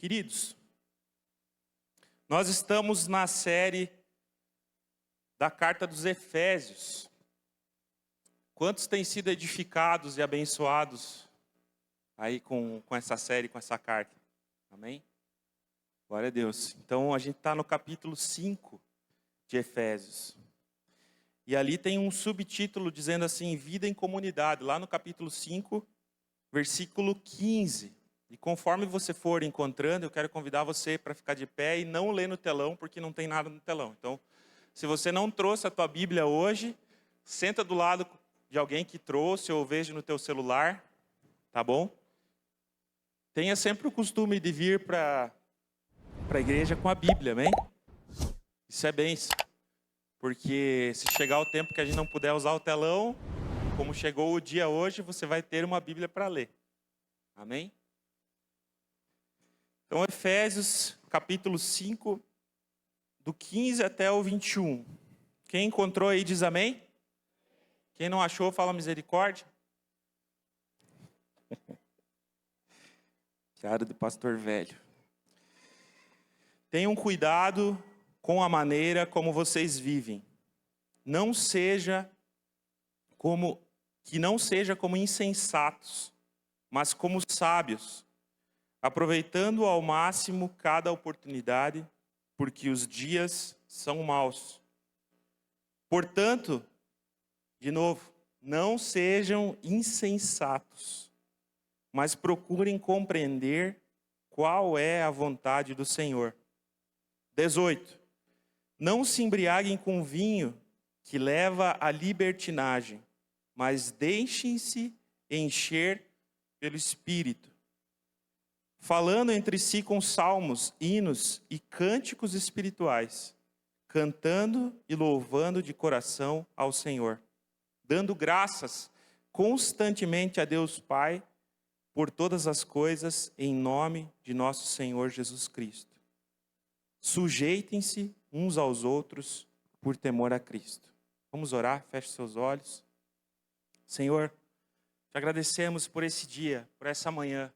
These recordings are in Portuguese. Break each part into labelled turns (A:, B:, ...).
A: Queridos, nós estamos na série da Carta dos Efésios. Quantos têm sido edificados e abençoados aí com essa série, com essa carta? Amém? Glória a Deus. Então a gente está no capítulo 5 de Efésios. E ali tem um subtítulo dizendo assim, vida em comunidade, lá no capítulo 5, versículo 15. E conforme você for encontrando, eu quero convidar você para ficar de pé e não ler no telão, porque não tem nada no telão. Então, se você não trouxe a tua Bíblia hoje, senta do lado de alguém que trouxe ou veja no teu celular, tá bom? Tenha sempre o costume de vir para a igreja com a Bíblia, amém? Isso é bênção. Porque se chegar o tempo que a gente não puder usar o telão, como chegou o dia hoje, você vai ter uma Bíblia para ler. Amém? Então, Efésios, capítulo 5, do 15 até o 21. Quem encontrou aí diz amém? Quem não achou, fala misericórdia. Piada do pastor velho. Tenham cuidado com a maneira como vocês vivem. Não seja como insensatos, mas como sábios, aproveitando ao máximo cada oportunidade, porque os dias são maus. Portanto, de novo, não sejam insensatos, mas procurem compreender qual é a vontade do Senhor. 18. Não se embriaguem com vinho que leva à libertinagem, mas deixem-se encher pelo Espírito, falando entre si com salmos, hinos e cânticos espirituais, cantando e louvando de coração ao Senhor, dando graças constantemente a Deus Pai por todas as coisas em nome de nosso Senhor Jesus Cristo. Sujeitem-se uns aos outros por temor a Cristo. Vamos orar, feche seus olhos. Senhor, te agradecemos por esse dia, por essa manhã.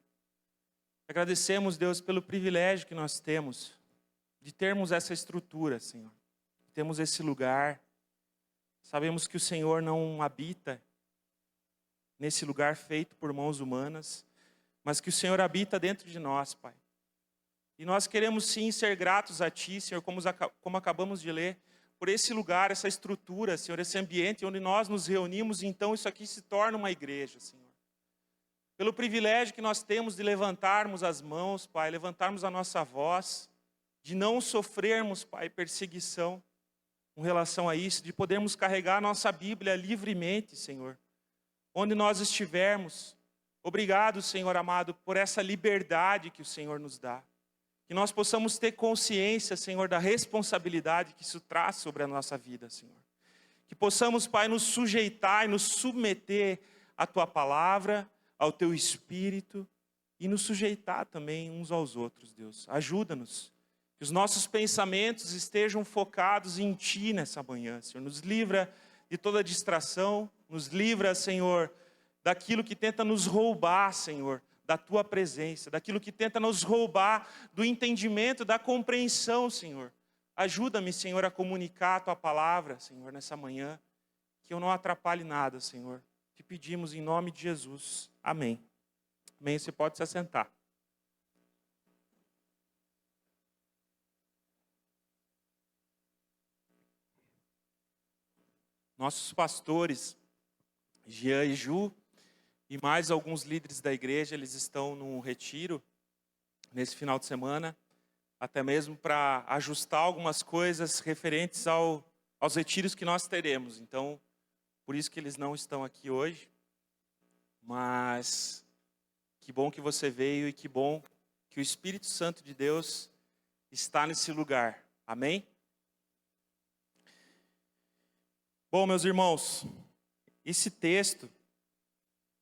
A: Agradecemos, Deus, pelo privilégio que nós temos de termos essa estrutura, Senhor. Temos esse lugar. Sabemos que o Senhor não habita nesse lugar feito por mãos humanas, mas que o Senhor habita dentro de nós, Pai. E nós queremos sim ser gratos a Ti, Senhor, como acabamos de ler, por esse lugar, essa estrutura, Senhor, esse ambiente onde nós nos reunimos, e então isso aqui se torna uma igreja, Senhor. Pelo privilégio que nós temos de levantarmos as mãos, Pai, levantarmos a nossa voz, de não sofrermos, Pai, perseguição com relação a isso, de podermos carregar a nossa Bíblia livremente, Senhor, onde nós estivermos. Obrigado, Senhor amado, por essa liberdade que o Senhor nos dá. Que nós possamos ter consciência, Senhor, da responsabilidade que isso traz sobre a nossa vida, Senhor. Que possamos, Pai, nos sujeitar e nos submeter à Tua palavra, ao Teu Espírito e nos sujeitar também uns aos outros, Deus. Ajuda-nos, que os nossos pensamentos estejam focados em Ti nessa manhã, Senhor. Nos livra de toda distração, nos livra, Senhor, daquilo que tenta nos roubar, Senhor, da Tua presença, daquilo que tenta nos roubar do entendimento, da compreensão, Senhor. Ajuda-me, Senhor, a comunicar a Tua palavra, Senhor, nessa manhã, que eu não atrapalhe nada, Senhor. Te pedimos em nome de Jesus. Amém. Amém. Você pode se assentar. Nossos pastores, Jean e Ju, e mais alguns líderes da igreja, eles estão num retiro nesse final de semana, até mesmo para ajustar algumas coisas referentes aos retiros que nós teremos. Então, por isso que eles não estão aqui hoje. Mas que bom que você veio e que bom que o Espírito Santo de Deus está nesse lugar. Amém? Bom, meus irmãos, esse texto,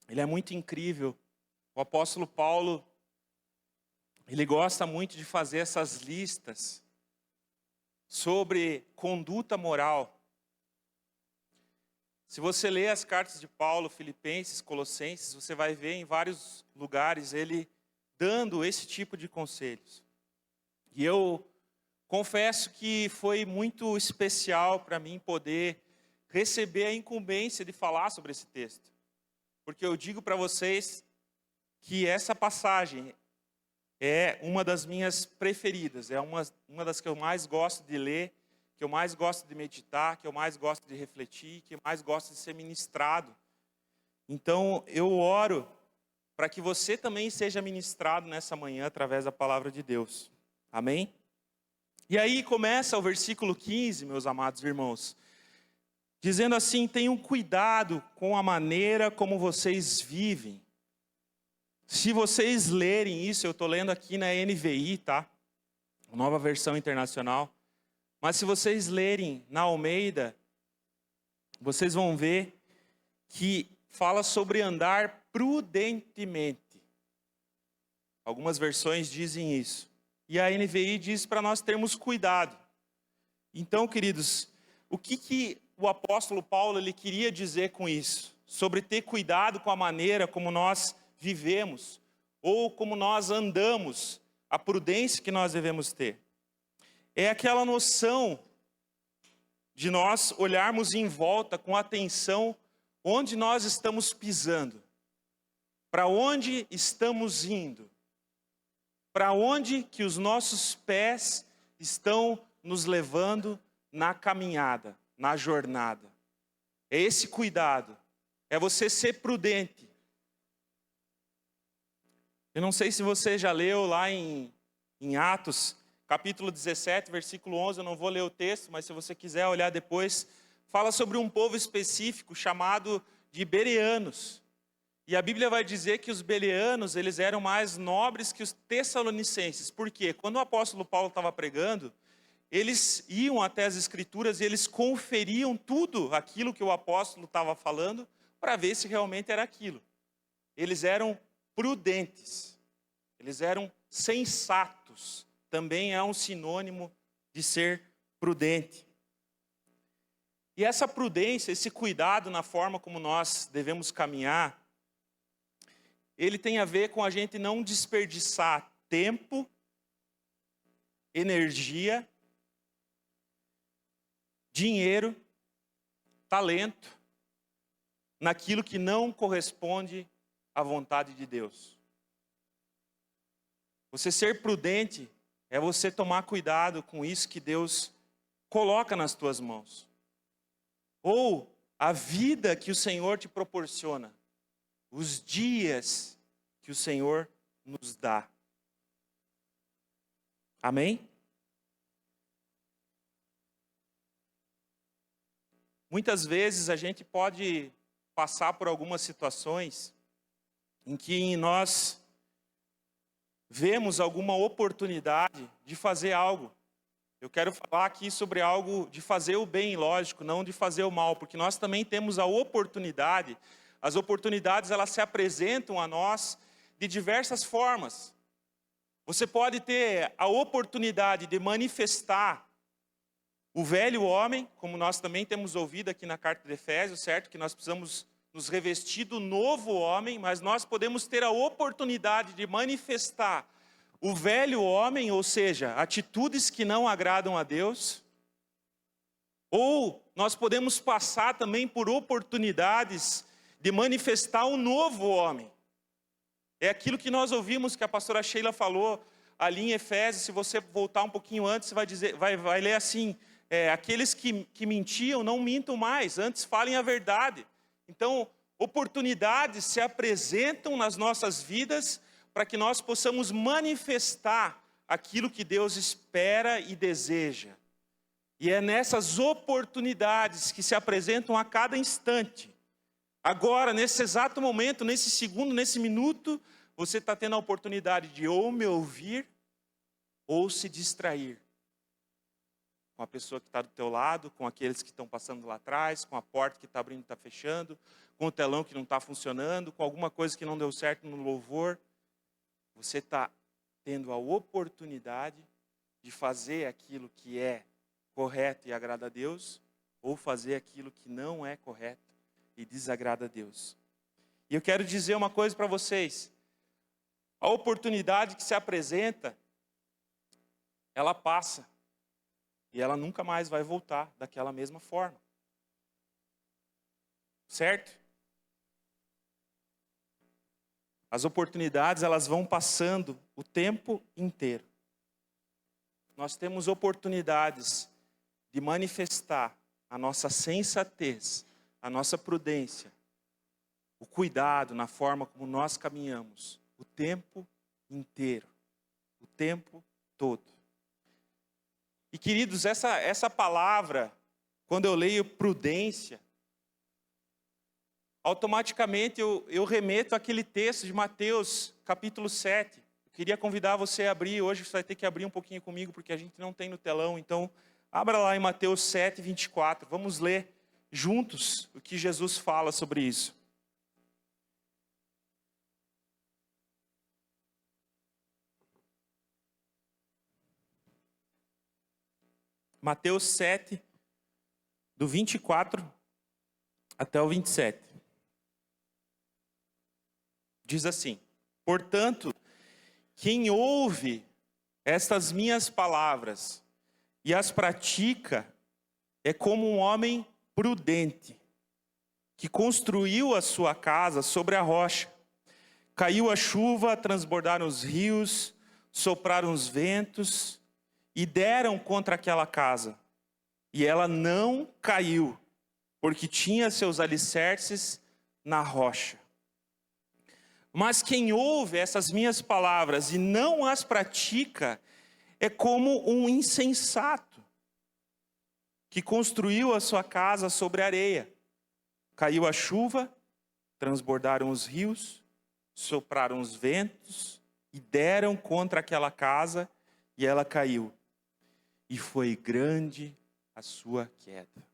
A: ele é muito incrível. O apóstolo Paulo, ele gosta muito de fazer essas listas sobre conduta moral. Se você ler as cartas de Paulo, Filipenses, Colossenses, você vai ver em vários lugares ele dando esse tipo de conselhos. E eu confesso que foi muito especial para mim poder receber a incumbência de falar sobre esse texto. Porque eu digo para vocês que essa passagem é uma das minhas preferidas, é uma das que eu mais gosto de ler, que eu mais gosto de meditar, que eu mais gosto de refletir, que eu mais gosto de ser ministrado. Então, eu oro para que você também seja ministrado nessa manhã através da palavra de Deus. Amém? E aí começa o versículo 15, meus amados irmãos, dizendo assim: tenham cuidado com a maneira como vocês vivem. Se vocês lerem isso, eu estou lendo aqui na NVI, tá? Nova versão internacional. Mas se vocês lerem na Almeida, vocês vão ver que fala sobre andar prudentemente. Algumas versões dizem isso. E a NVI diz para nós termos cuidado. Então, queridos, o que o apóstolo Paulo ele queria dizer com isso? Sobre ter cuidado com a maneira como nós vivemos, ou como nós andamos, a prudência que nós devemos ter. É aquela noção de nós olharmos em volta com atenção onde nós estamos pisando, para onde estamos indo, para onde que os nossos pés estão nos levando na caminhada, na jornada. É esse cuidado, é você ser prudente. Eu não sei se você já leu lá em Atos, capítulo 17, versículo 11, eu não vou ler o texto, mas se você quiser olhar depois, fala sobre um povo específico chamado de bereanos. E a Bíblia vai dizer que os bereanos, eles eram mais nobres que os tessalonicenses. Por quê? Quando o apóstolo Paulo estava pregando, eles iam até as escrituras e eles conferiam tudo aquilo que o apóstolo estava falando para ver se realmente era aquilo. Eles eram prudentes, eles eram sensatos, também é um sinônimo de ser prudente. E essa prudência, esse cuidado na forma como nós devemos caminhar, ele tem a ver com a gente não desperdiçar tempo, energia, dinheiro, talento, naquilo que não corresponde à vontade de Deus. Você ser prudente é você tomar cuidado com isso que Deus coloca nas tuas mãos. Ou a vida que o Senhor te proporciona. Os dias que o Senhor nos dá. Amém? Muitas vezes a gente pode passar por algumas situações em que nós vemos alguma oportunidade de fazer algo. Eu quero falar aqui sobre algo de fazer o bem, lógico, não de fazer o mal, porque nós também temos a oportunidade. As oportunidades, elas se apresentam a nós de diversas formas. Você pode ter a oportunidade de manifestar o velho homem, como nós também temos ouvido aqui na carta de Efésios, certo? Que nós precisamos nos revestir do novo homem, mas nós podemos ter a oportunidade de manifestar o velho homem, ou seja, atitudes que não agradam a Deus. Ou nós podemos passar também por oportunidades de manifestar um novo homem. É aquilo que nós ouvimos que a pastora Sheila falou ali em Efésios. Se você voltar um pouquinho antes, você vai ler assim: aqueles que mentiam, não mintam mais, antes falem a verdade. Então, oportunidades se apresentam nas nossas vidas para que nós possamos manifestar aquilo que Deus espera e deseja. E é nessas oportunidades que se apresentam a cada instante. Agora, nesse exato momento, nesse segundo, nesse minuto, você está tendo a oportunidade de ou me ouvir ou se distrair. Com a pessoa que está do teu lado, com aqueles que estão passando lá atrás, com a porta que está abrindo e está fechando, com o telão que não está funcionando, com alguma coisa que não deu certo no louvor. Você está tendo a oportunidade de fazer aquilo que é correto e agrada a Deus, ou fazer aquilo que não é correto e desagrada a Deus. E eu quero dizer uma coisa para vocês. A oportunidade que se apresenta, ela passa. E ela nunca mais vai voltar daquela mesma forma. Certo? As oportunidades, elas vão passando o tempo inteiro. Nós temos oportunidades de manifestar a nossa sensatez, a nossa prudência, o cuidado na forma como nós caminhamos, o tempo inteiro, o tempo todo. E queridos, essa palavra, quando eu leio prudência, automaticamente eu remeto àquele texto de Mateus, capítulo 7. Eu queria convidar você a abrir, hoje você vai ter que abrir um pouquinho comigo, porque a gente não tem no telão, então abra lá em Mateus 7, 24. Vamos ler juntos o que Jesus fala sobre isso. Mateus 7, do 24 até o 27. Diz assim: portanto, quem ouve estas minhas palavras e as pratica é como um homem prudente, que construiu a sua casa sobre a rocha. Caiu a chuva, transbordaram os rios, sopraram os ventos e deram contra aquela casa. E ela não caiu, porque tinha seus alicerces na rocha. Mas quem ouve essas minhas palavras e não as pratica, é como um insensato, que construiu a sua casa sobre a areia. Caiu a chuva, transbordaram os rios, sopraram os ventos e deram contra aquela casa, e ela caiu. E foi grande a sua queda.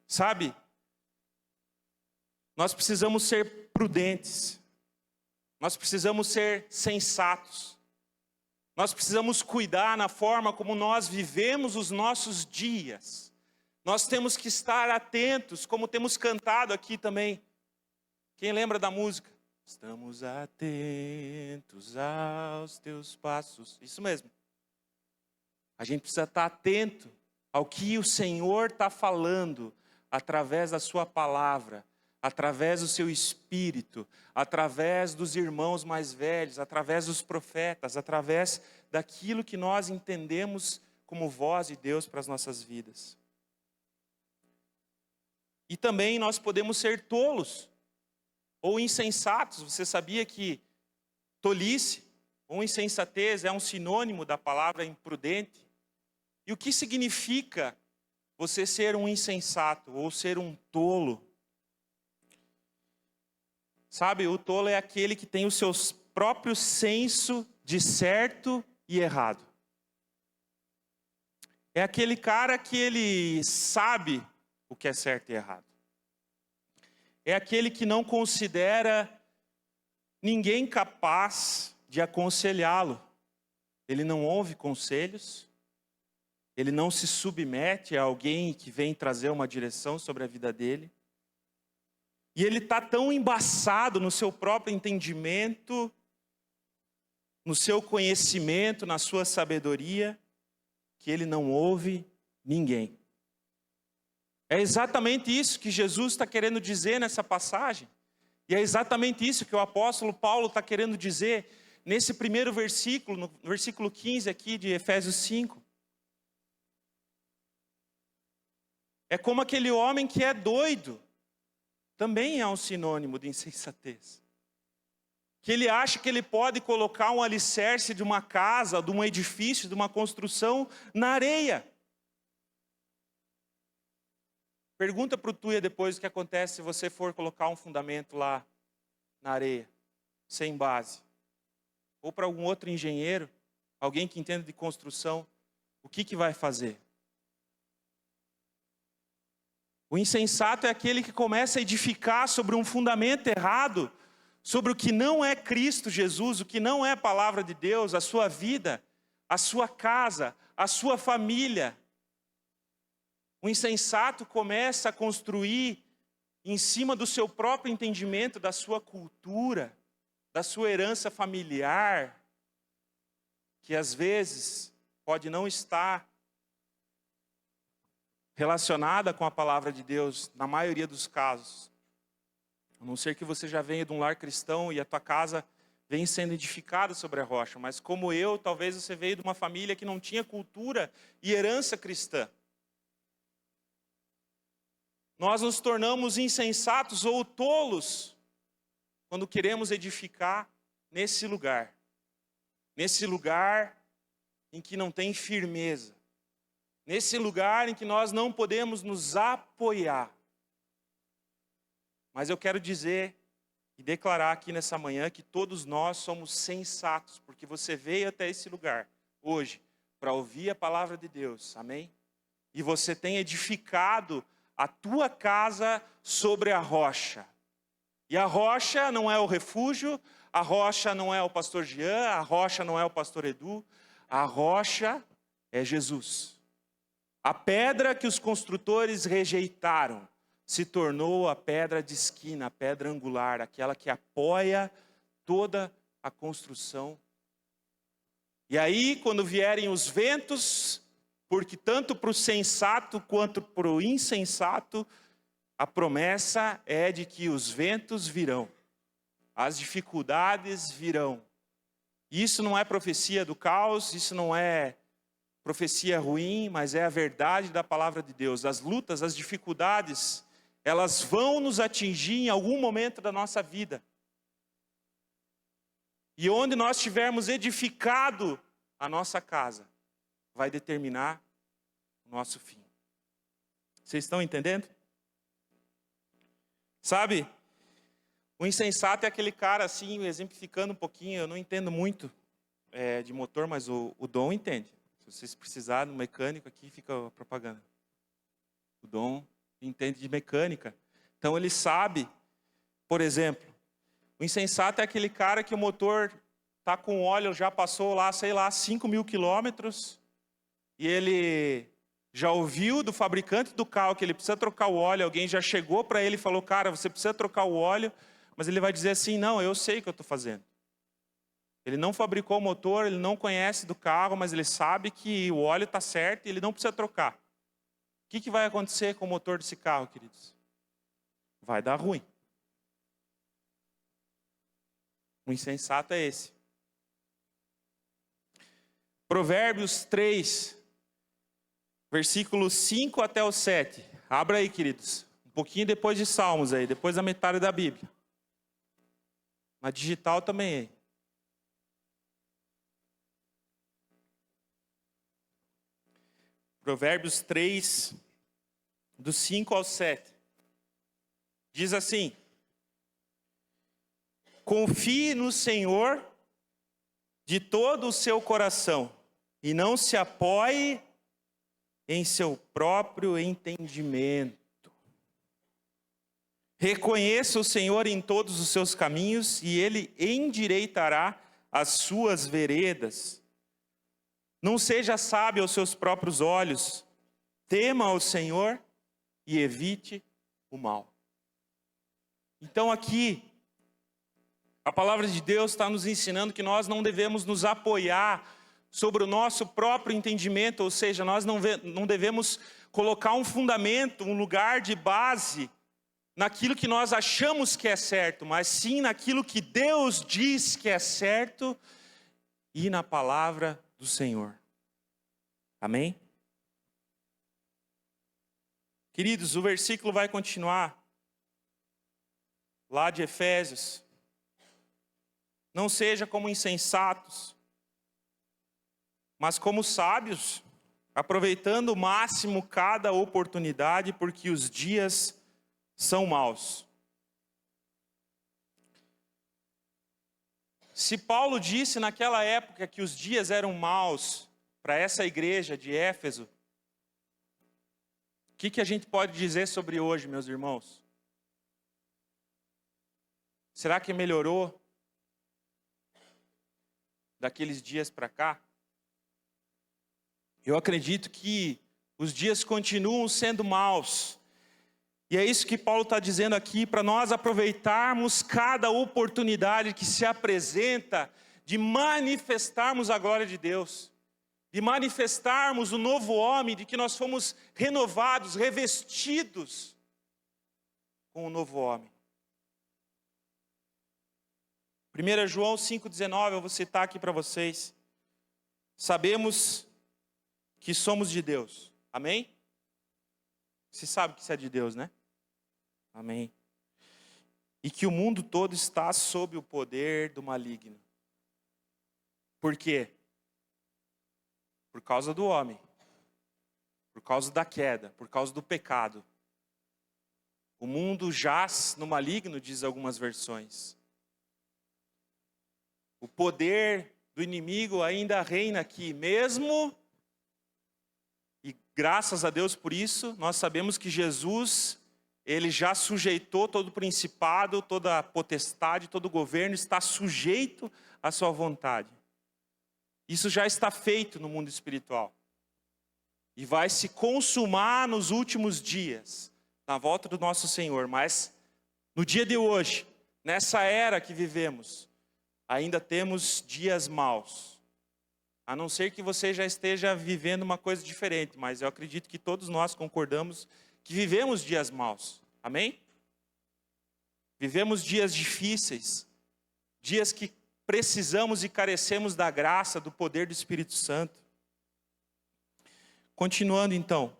A: Sabe, nós precisamos ser prudentes. Nós precisamos ser sensatos. Nós precisamos cuidar na forma como nós vivemos os nossos dias. Nós temos que estar atentos, como temos cantado aqui também. Quem lembra da música? Estamos atentos aos teus passos. Isso mesmo. A gente precisa estar atento ao que o Senhor está falando através da sua palavra, através do seu Espírito, através dos irmãos mais velhos, através dos profetas, através daquilo que nós entendemos como voz de Deus para as nossas vidas. E também nós podemos ser tolos ou insensatos. Você sabia que tolice ou insensatez é um sinônimo da palavra imprudente? E o que significa você ser um insensato ou ser um tolo? Sabe, o tolo é aquele que tem o seu próprio senso de certo e errado. É aquele cara que ele sabe o que é certo e errado. É aquele que não considera ninguém capaz de aconselhá-lo. Ele não ouve conselhos. Ele não se submete a alguém que vem trazer uma direção sobre a vida dele. E ele está tão embaçado no seu próprio entendimento, no seu conhecimento, na sua sabedoria, que ele não ouve ninguém. É exatamente isso que Jesus está querendo dizer nessa passagem. E é exatamente isso que o apóstolo Paulo está querendo dizer nesse primeiro versículo, no versículo 15 aqui de Efésios 5. É como aquele homem que é doido, também é um sinônimo de insensatez. Que ele acha que ele pode colocar um alicerce de uma casa, de um edifício, de uma construção na areia. Pergunta para o Tuia depois o que acontece se você for colocar um fundamento lá na areia, sem base. Ou para algum outro engenheiro, alguém que entenda de construção, o que vai fazer? O insensato é aquele que começa a edificar sobre um fundamento errado, sobre o que não é Cristo Jesus, o que não é a palavra de Deus, a sua vida, a sua casa, a sua família. O insensato começa a construir em cima do seu próprio entendimento, da sua cultura, da sua herança familiar, que às vezes pode não estar relacionada com a palavra de Deus, na maioria dos casos. A não ser que você já venha de um lar cristão e a tua casa vem sendo edificada sobre a rocha. Mas como eu, talvez você veio de uma família que não tinha cultura e herança cristã. Nós nos tornamos insensatos ou tolos quando queremos edificar nesse lugar. Nesse lugar em que não tem firmeza. Nesse lugar em que nós não podemos nos apoiar. Mas eu quero dizer e declarar aqui nessa manhã que todos nós somos sensatos, porque você veio até esse lugar hoje para ouvir a palavra de Deus, amém? E você tem edificado a tua casa sobre a rocha. E a rocha não é o refúgio, a rocha não é o pastor Jean, a rocha não é o pastor Edu, a rocha é Jesus. A pedra que os construtores rejeitaram se tornou a pedra de esquina, a pedra angular, aquela que apoia toda a construção. E aí, quando vierem os ventos, porque tanto para o sensato quanto para o insensato, a promessa é de que os ventos virão, as dificuldades virão. Isso não é profecia do caos, isso não é profecia ruim, mas é a verdade da palavra de Deus. As lutas, as dificuldades, elas vão nos atingir em algum momento da nossa vida. E onde nós tivermos edificado a nossa casa, vai determinar o nosso fim. Vocês estão entendendo? Sabe, o insensato é aquele cara assim, exemplificando um pouquinho, eu não entendo muito de motor, mas o Dom entende. Se vocês precisarem de um mecânico aqui, fica a propaganda. O Dom entende de mecânica. Então ele sabe, por exemplo, o insensato é aquele cara que o motor está com óleo, já passou lá, 5.000 quilômetros, e ele já ouviu do fabricante do carro que ele precisa trocar o óleo, alguém já chegou para ele e falou, cara, você precisa trocar o óleo, mas ele vai dizer assim, não, eu sei o que eu estou fazendo. Ele não fabricou o motor, ele não conhece do carro, mas ele sabe que o óleo está certo e ele não precisa trocar. O que vai acontecer com o motor desse carro, queridos? Vai dar ruim. O insensato é esse. Provérbios 3, versículos 5 até o 7. Abra aí, queridos. Um pouquinho depois de Salmos aí, depois da metade da Bíblia. Na digital também aí. Provérbios 3, do 5 ao 7. Diz assim: confie no Senhor de todo o seu coração e não se apoie em seu próprio entendimento. Reconheça o Senhor em todos os seus caminhos e Ele endireitará as suas veredas. Não seja sábio aos seus próprios olhos, tema ao Senhor e evite o mal. Então aqui, a palavra de Deus está nos ensinando que nós não devemos nos apoiar sobre o nosso próprio entendimento, ou seja, nós não devemos colocar um fundamento, um lugar de base naquilo que nós achamos que é certo, mas sim naquilo que Deus diz que é certo e na palavra do Senhor. Amém? Queridos, o versículo vai continuar lá de Efésios. Não seja como insensatos, mas como sábios, aproveitando o máximo cada oportunidade, porque os dias são maus. Se Paulo disse naquela época que os dias eram maus para essa igreja de Éfeso, o que a gente pode dizer sobre hoje, meus irmãos? Será que melhorou daqueles dias para cá? Eu acredito que os dias continuam sendo maus. E é isso que Paulo está dizendo aqui, para nós aproveitarmos cada oportunidade que se apresenta de manifestarmos a glória de Deus, de manifestarmos o novo homem, de que nós fomos renovados, revestidos com o novo homem. 1 João 5,19, eu vou citar aqui para vocês. Sabemos que somos de Deus. Amém? Você sabe que você é de Deus, né? Amém. E que o mundo todo está sob o poder do maligno. Por quê? Por causa do homem. Por causa da queda, por causa do pecado. O mundo jaz no maligno, diz algumas versões. O poder do inimigo ainda reina aqui, mesmo, e graças a Deus por isso, nós sabemos que Jesus, ele já sujeitou todo o principado, toda a potestade, todo o governo, está sujeito à sua vontade. Isso já está feito no mundo espiritual. E vai se consumar nos últimos dias, na volta do nosso Senhor. Mas no dia de hoje, nessa era que vivemos, ainda temos dias maus. A não ser que você já esteja vivendo uma coisa diferente, mas eu acredito que todos nós concordamos que vivemos dias maus. Amém? Vivemos dias difíceis, dias que precisamos e carecemos da graça, do poder do Espírito Santo. Continuando então.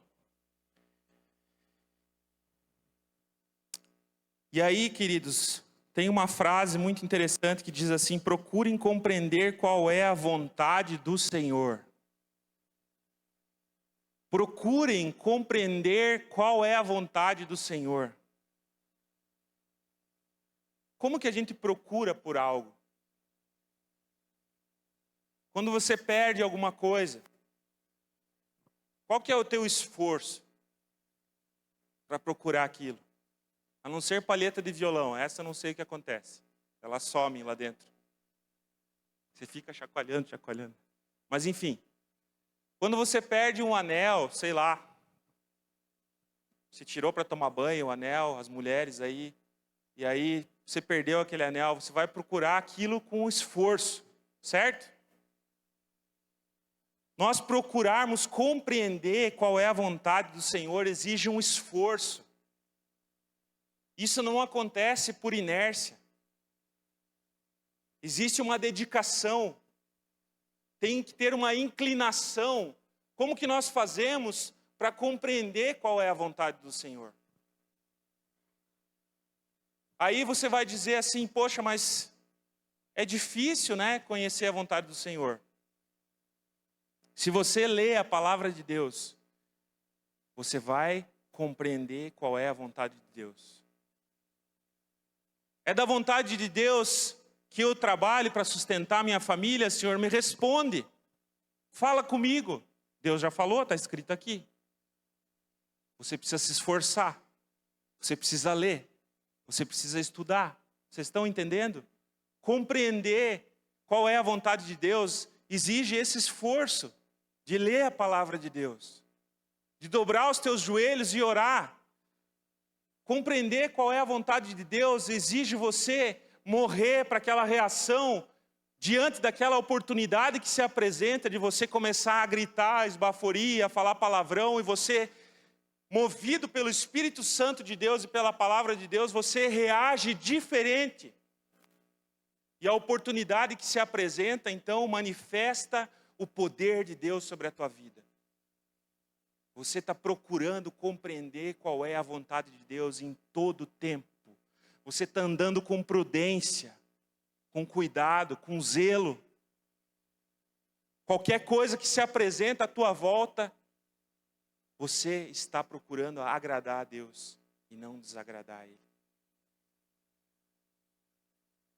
A: E aí, queridos, tem uma frase muito interessante que diz assim: procurem compreender qual é a vontade do Senhor. Procurem compreender qual é a vontade do Senhor. Como que a gente procura por algo? Quando você perde alguma coisa, qual que é o teu esforço para procurar aquilo? A não ser palheta de violão, essa eu não sei o que acontece. Ela some lá dentro. Você fica chacoalhando. Mas enfim, quando você perde um anel, sei lá, você tirou para tomar banho o anel, as mulheres aí, e aí você perdeu aquele anel, você vai procurar aquilo com esforço, certo? Nós procurarmos compreender qual é a vontade do Senhor exige um esforço. Isso não acontece por inércia. Existe uma dedicação. Tem que ter uma inclinação. Como que nós fazemos para compreender qual é a vontade do Senhor? Aí você vai dizer assim: poxa, mas é difícil, né, conhecer a vontade do Senhor. Se você lê a palavra de Deus, você vai compreender qual é a vontade de Deus. É da vontade de Deus que eu trabalhe para sustentar minha família? Senhor, me responde. Fala comigo. Deus já falou, está escrito aqui. Você precisa se esforçar. Você precisa ler. Você precisa estudar. Vocês estão entendendo? Compreender qual é a vontade de Deus exige esse esforço de ler a palavra de Deus, de dobrar os teus joelhos e orar. Compreender qual é a vontade de Deus exige você morrer para aquela reação diante daquela oportunidade que se apresenta de você começar a gritar, a esbaforir, a falar palavrão, e você, movido pelo Espírito Santo de Deus e pela palavra de Deus, você reage diferente. E a oportunidade que se apresenta, então, manifesta o poder de Deus sobre a tua vida. Você está procurando compreender qual é a vontade de Deus em todo o tempo. Você está andando com prudência, com cuidado, com zelo. Qualquer coisa que se apresenta à tua volta, você está procurando agradar a Deus e não desagradar a Ele.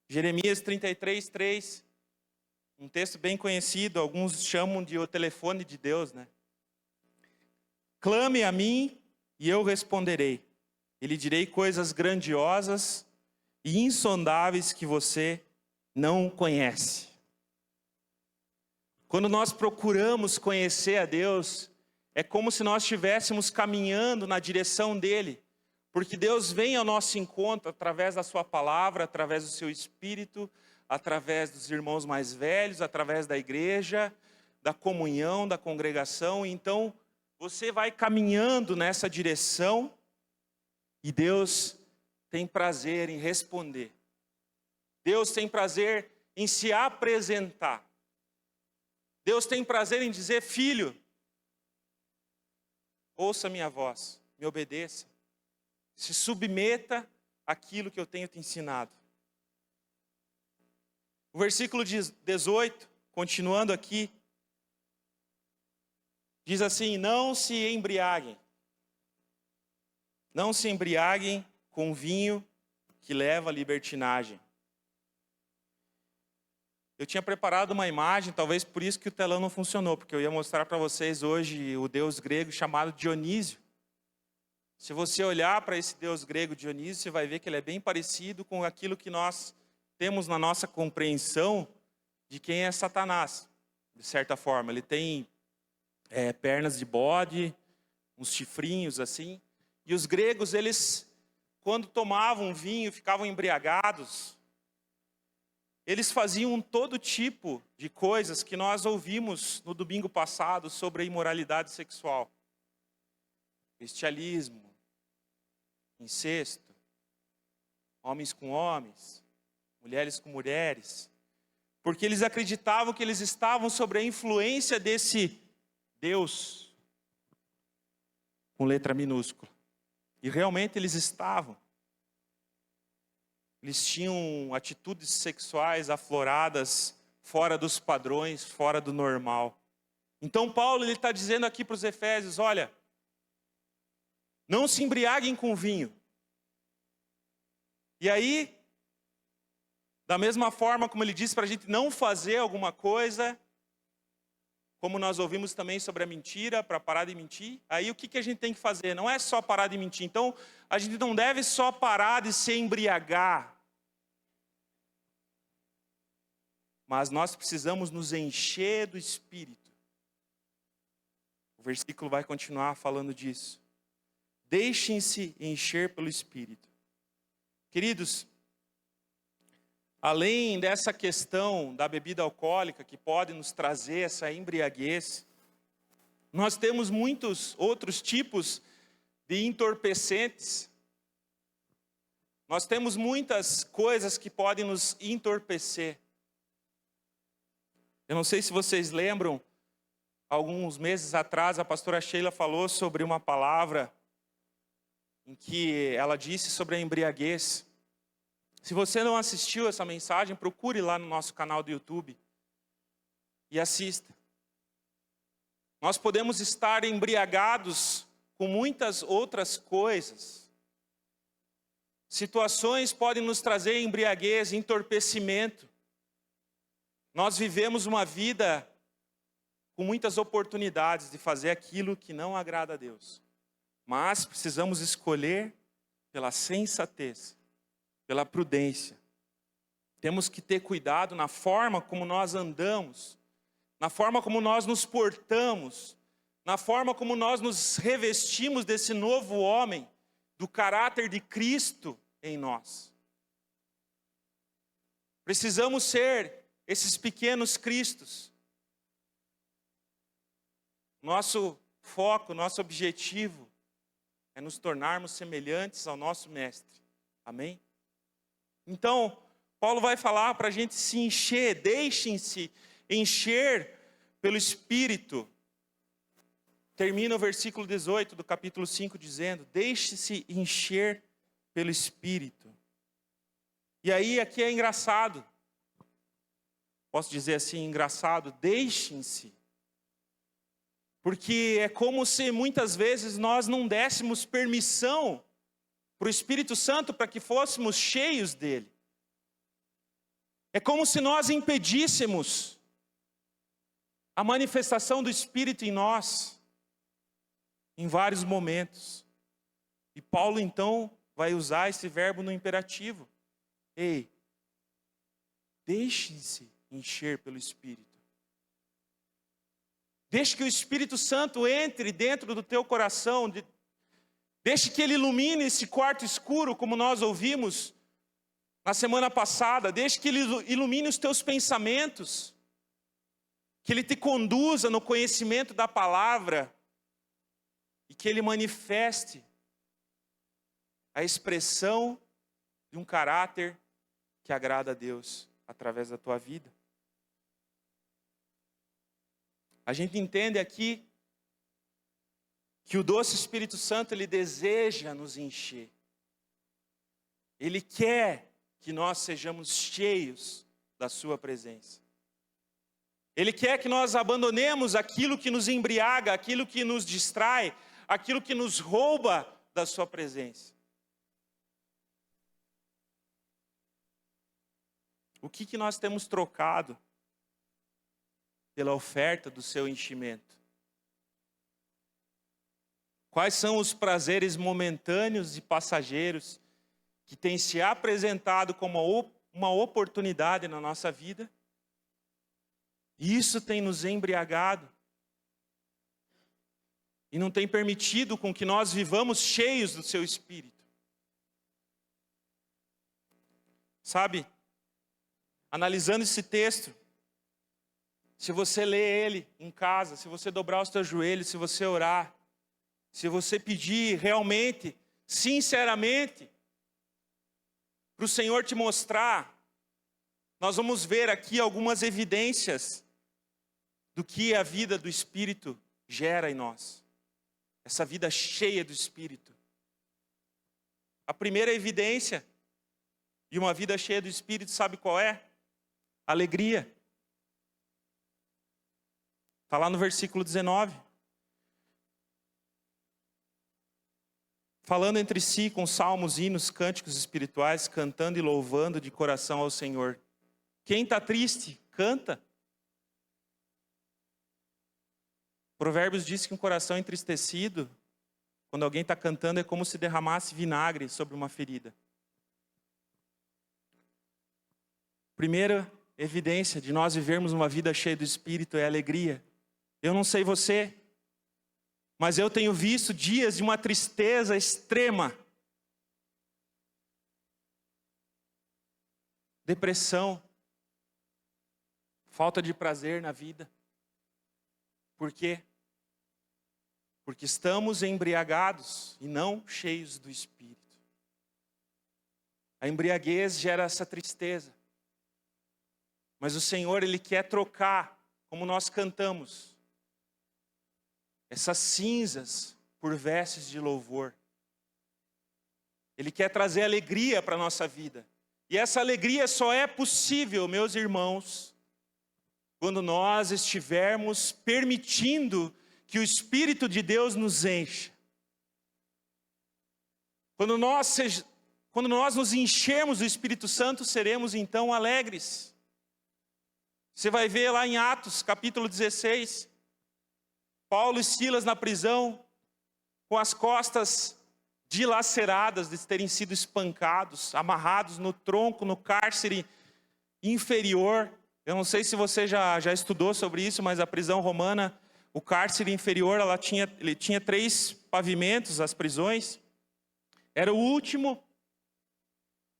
A: Jeremias 33:3, um texto bem conhecido, alguns chamam de o telefone de Deus, né? Clame a mim e eu responderei. E lhe direi coisas grandiosas e insondáveis que você não conhece. Quando nós procuramos conhecer a Deus, é como se nós estivéssemos caminhando na direção dEle, Porque Deus vem ao nosso encontro através da sua palavra, através do seu Espírito, através dos irmãos mais velhos, através da igreja, da comunhão, da congregação. Então, você vai caminhando nessa direção e Deus tem prazer em responder. Deus tem prazer em se apresentar. Deus tem prazer em dizer: filho, ouça minha voz, me obedeça. Se submeta àquilo que eu tenho te ensinado. O versículo 18, continuando aqui, diz assim: não se embriaguem. Não se embriaguem com vinho que leva à libertinagem. Eu tinha preparado uma imagem, talvez por isso que o telão não funcionou, porque eu ia mostrar para vocês hoje o deus grego chamado Dionísio. Se você olhar para esse deus grego Dionísio, você vai ver que ele é bem parecido com aquilo que nós temos na nossa compreensão de quem é Satanás, de certa forma. Ele tem pernas de bode, uns chifrinhos assim. E os gregos, eles, quando tomavam vinho, ficavam embriagados, eles faziam todo tipo de coisas que nós ouvimos no domingo passado sobre a imoralidade sexual. Bestialismo, incesto, homens com homens, mulheres com mulheres. Porque eles acreditavam que eles estavam sob a influência desse Deus, com letra minúscula. E realmente eles estavam. Eles tinham atitudes sexuais afloradas, fora dos padrões, fora do normal. Então Paulo está dizendo aqui para os Efésios: olha, não se embriaguem com vinho. E aí, da mesma forma como ele disse para a gente não fazer alguma coisa, como nós ouvimos também sobre a mentira, para parar de mentir, aí o que a gente tem que fazer? Não é só parar de mentir. Então, a gente não deve só parar de se embriagar, mas nós precisamos nos encher do Espírito. O versículo vai continuar falando disso. Deixem-se encher pelo Espírito. Queridos, além dessa questão da bebida alcoólica, que pode nos trazer essa embriaguez, nós temos muitos outros tipos de entorpecentes. Nós temos muitas coisas que podem nos entorpecer. Eu não sei se vocês lembram, alguns meses atrás a pastora Sheila falou sobre uma palavra em que ela disse sobre a embriaguez. Se você não assistiu essa mensagem, procure lá no nosso canal do YouTube e assista. Nós podemos estar embriagados com muitas outras coisas. Situações podem nos trazer embriaguez, entorpecimento. Nós vivemos uma vida com muitas oportunidades de fazer aquilo que não agrada a Deus. Mas precisamos escolher pela sensatez, pela prudência. Temos que ter cuidado na forma como nós andamos, na forma como nós nos portamos, na forma como nós nos revestimos desse novo homem, do caráter de Cristo em nós. Precisamos ser esses pequenos Cristos. Nosso foco, nosso objetivo é nos tornarmos semelhantes ao nosso Mestre. Amém? Então, Paulo vai falar para a gente se encher, deixem-se encher pelo Espírito. Termina o versículo 18 do capítulo 5 dizendo: deixe-se encher pelo Espírito. E aí aqui é engraçado, posso dizer assim, engraçado, deixem-se. Porque é como se muitas vezes nós não dessemos permissão para o Espírito Santo para que fôssemos cheios dele. É como se nós impedíssemos a manifestação do Espírito em nós, em vários momentos. E Paulo então vai usar esse verbo no imperativo. Ei, deixem-se encher pelo Espírito. Deixe que o Espírito Santo entre dentro do teu coração, Deixe que Ele ilumine esse quarto escuro, como nós ouvimos na semana passada. Deixe que Ele ilumine os teus pensamentos. Que Ele te conduza no conhecimento da palavra. E que Ele manifeste a expressão de um caráter que agrada a Deus através da tua vida. A gente entende aqui que o doce Espírito Santo, ele deseja nos encher. Ele quer que nós sejamos cheios da sua presença. Ele quer que nós abandonemos aquilo que nos embriaga, aquilo que nos distrai, aquilo que nos rouba da sua presença. O que nós temos trocado pela oferta do seu enchimento? Quais são os prazeres momentâneos e passageiros que têm se apresentado como uma oportunidade na nossa vida? E isso tem nos embriagado e não tem permitido com que nós vivamos cheios do seu Espírito. Sabe, analisando esse texto, se você ler ele em casa, se você dobrar os teus joelhos, se você orar, se você pedir realmente, sinceramente, para o Senhor te mostrar, nós vamos ver aqui algumas evidências do que a vida do Espírito gera em nós. Essa vida cheia do Espírito. A primeira evidência de uma vida cheia do Espírito, sabe qual é? Alegria. Está lá no versículo 19. Falando entre si com salmos, hinos, cânticos espirituais, cantando e louvando de coração ao Senhor. Quem está triste, canta. Provérbios diz que um coração entristecido, quando alguém está cantando, é como se derramasse vinagre sobre uma ferida. Primeira evidência de nós vivermos uma vida cheia do Espírito é a alegria. Eu não sei você, mas eu tenho visto dias de uma tristeza extrema. Depressão. Falta de prazer na vida. Por quê? Porque estamos embriagados e não cheios do Espírito. A embriaguez gera essa tristeza. Mas o Senhor, Ele quer trocar, como nós cantamos, essas cinzas por vestes de louvor. Ele quer trazer alegria para a nossa vida. E essa alegria só é possível, meus irmãos, quando nós estivermos permitindo que o Espírito de Deus nos encha. Quando nós nos enchermos do Espírito Santo, seremos então alegres. Você vai ver lá em Atos, capítulo 16, Paulo e Silas na prisão, com as costas dilaceradas de terem sido espancados, amarrados no tronco, no cárcere inferior. Eu não sei se você já estudou sobre isso, mas a prisão romana, o cárcere inferior, ele tinha 3 pavimentos, as prisões. Era o último.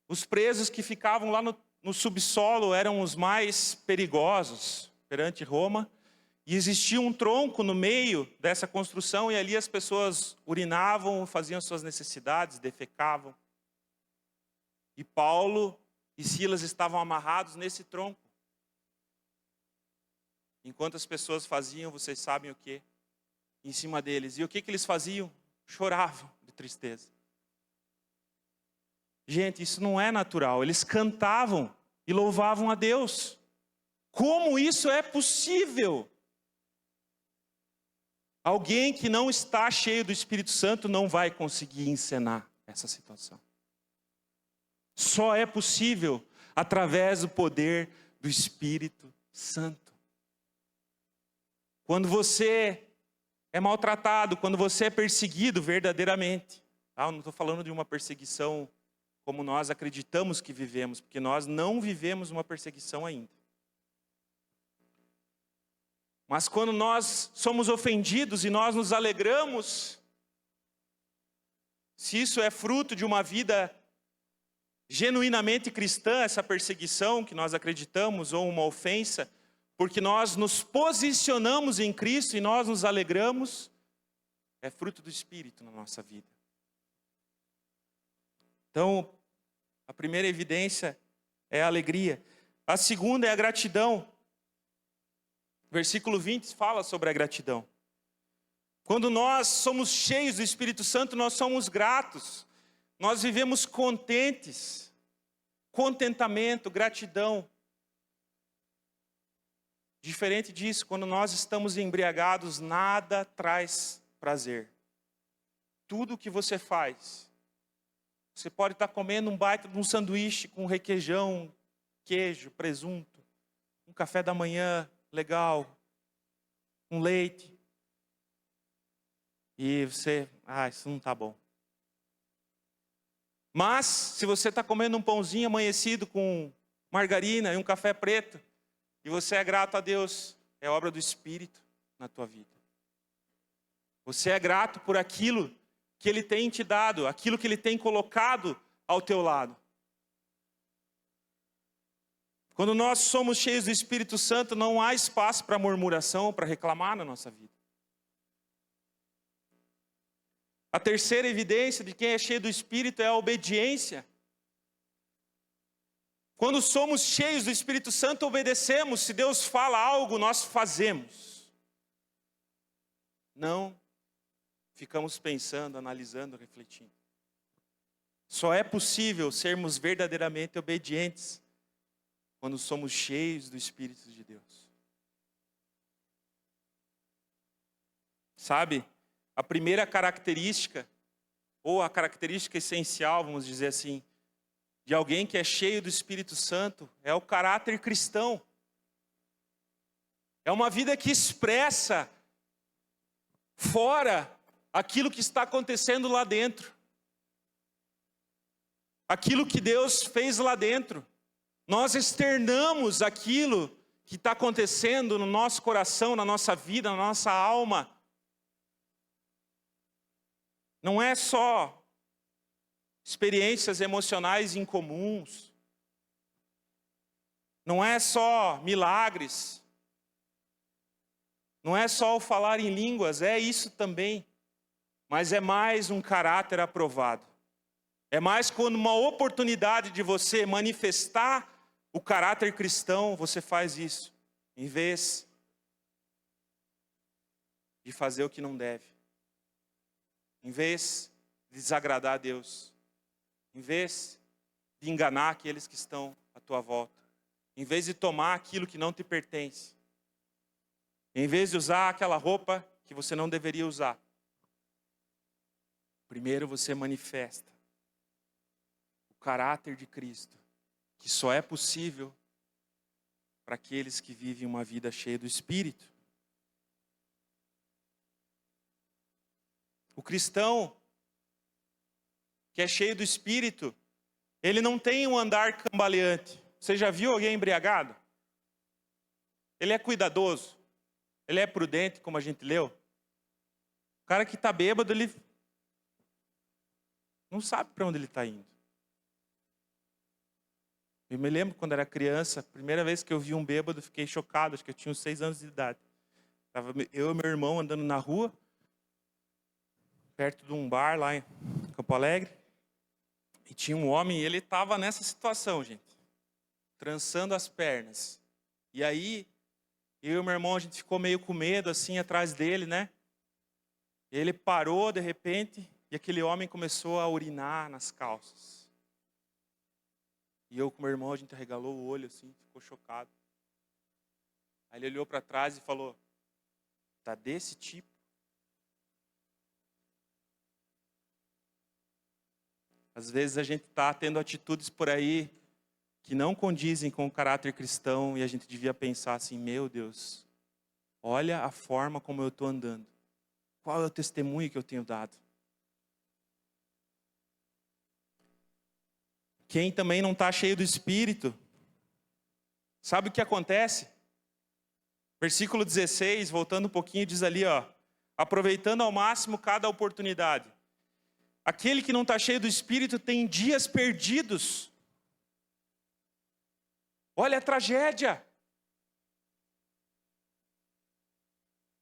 A: Os presos que ficavam lá no subsolo eram os mais perigosos perante Roma. E existia um tronco no meio dessa construção e ali as pessoas urinavam, faziam suas necessidades, defecavam. E Paulo e Silas estavam amarrados nesse tronco. Enquanto as pessoas faziam, vocês sabem o que? Em cima deles. E o que eles faziam? Choravam de tristeza. Gente, isso não é natural. Eles cantavam e louvavam a Deus. Como isso é possível? Alguém que não está cheio do Espírito Santo não vai conseguir encenar essa situação. Só é possível através do poder do Espírito Santo. Quando você é maltratado, quando você é perseguido verdadeiramente. Eu não estou falando de uma perseguição como nós acreditamos que vivemos, porque nós não vivemos uma perseguição ainda. Mas quando nós somos ofendidos e nós nos alegramos, se isso é fruto de uma vida genuinamente cristã, essa perseguição que nós acreditamos, ou uma ofensa, porque nós nos posicionamos em Cristo e nós nos alegramos, é fruto do Espírito na nossa vida. Então, a primeira evidência é a alegria. A segunda é a gratidão. Versículo 20 fala sobre a gratidão. Quando nós somos cheios do Espírito Santo, nós somos gratos. Nós vivemos contentes. Contentamento, gratidão. Diferente disso, quando nós estamos embriagados, nada traz prazer. Tudo que você faz, você pode estar comendo um baita de um sanduíche com requeijão, queijo, presunto, um café da manhã legal, um leite. E você, isso não está bom. Mas, se você está comendo um pãozinho amanhecido com margarina e um café preto, e você é grato a Deus, é obra do Espírito na tua vida. Você é grato por aquilo que Ele tem te dado, aquilo que Ele tem colocado ao teu lado. Quando nós somos cheios do Espírito Santo, não há espaço para murmuração ou para reclamar na nossa vida. A terceira evidência de quem é cheio do Espírito é a obediência. Quando somos cheios do Espírito Santo, obedecemos. Se Deus fala algo, nós fazemos. Não ficamos pensando, analisando, refletindo. Só é possível sermos verdadeiramente obedientes quando somos cheios do Espírito de Deus. Sabe? A primeira característica, ou a característica essencial, vamos dizer assim, de alguém que é cheio do Espírito Santo, é o caráter cristão. É uma vida que expressa fora aquilo que está acontecendo lá dentro. Aquilo que Deus fez lá dentro. Nós externamos aquilo que está acontecendo no nosso coração, na nossa vida, na nossa alma. Não é só experiências emocionais incomuns. Não é só milagres. Não é só o falar em línguas, é isso também. Mas é mais um caráter aprovado. É mais quando uma oportunidade de você manifestar o caráter cristão, você faz isso. Em vez de fazer o que não deve. Em vez de desagradar a Deus. Em vez de enganar aqueles que estão à tua volta. Em vez de tomar aquilo que não te pertence. Em vez de usar aquela roupa que você não deveria usar. Primeiro você manifesta o caráter de Cristo, que só é possível para aqueles que vivem uma vida cheia do Espírito. O cristão que é cheio do Espírito, ele não tem um andar cambaleante. Você já viu alguém embriagado? Ele é cuidadoso, ele é prudente, como a gente leu. O cara que está bêbado, ele não sabe para onde ele está indo. Eu me lembro quando era criança, a primeira vez que eu vi um bêbado, fiquei chocado, acho que eu tinha uns 6 anos de idade. Estava eu e meu irmão andando na rua, perto de um bar lá em Campo Alegre, e tinha um homem, e ele estava nessa situação, gente, trançando as pernas. E aí, eu e meu irmão, a gente ficou meio com medo, assim, atrás dele, né? Ele parou, de repente, e aquele homem começou a urinar nas calças. E eu com meu irmão, a gente arregalou o olho, assim, ficou chocado. Aí ele olhou para trás e falou, tá desse tipo? Às vezes a gente está tendo atitudes por aí que não condizem com o caráter cristão e a gente devia pensar assim, meu Deus, olha a forma como eu estou andando. Qual é o testemunho que eu tenho dado? Quem também não está cheio do Espírito, sabe o que acontece? Versículo 16, voltando um pouquinho, diz ali, ó, aproveitando ao máximo cada oportunidade. Aquele que não está cheio do Espírito tem dias perdidos. Olha a tragédia.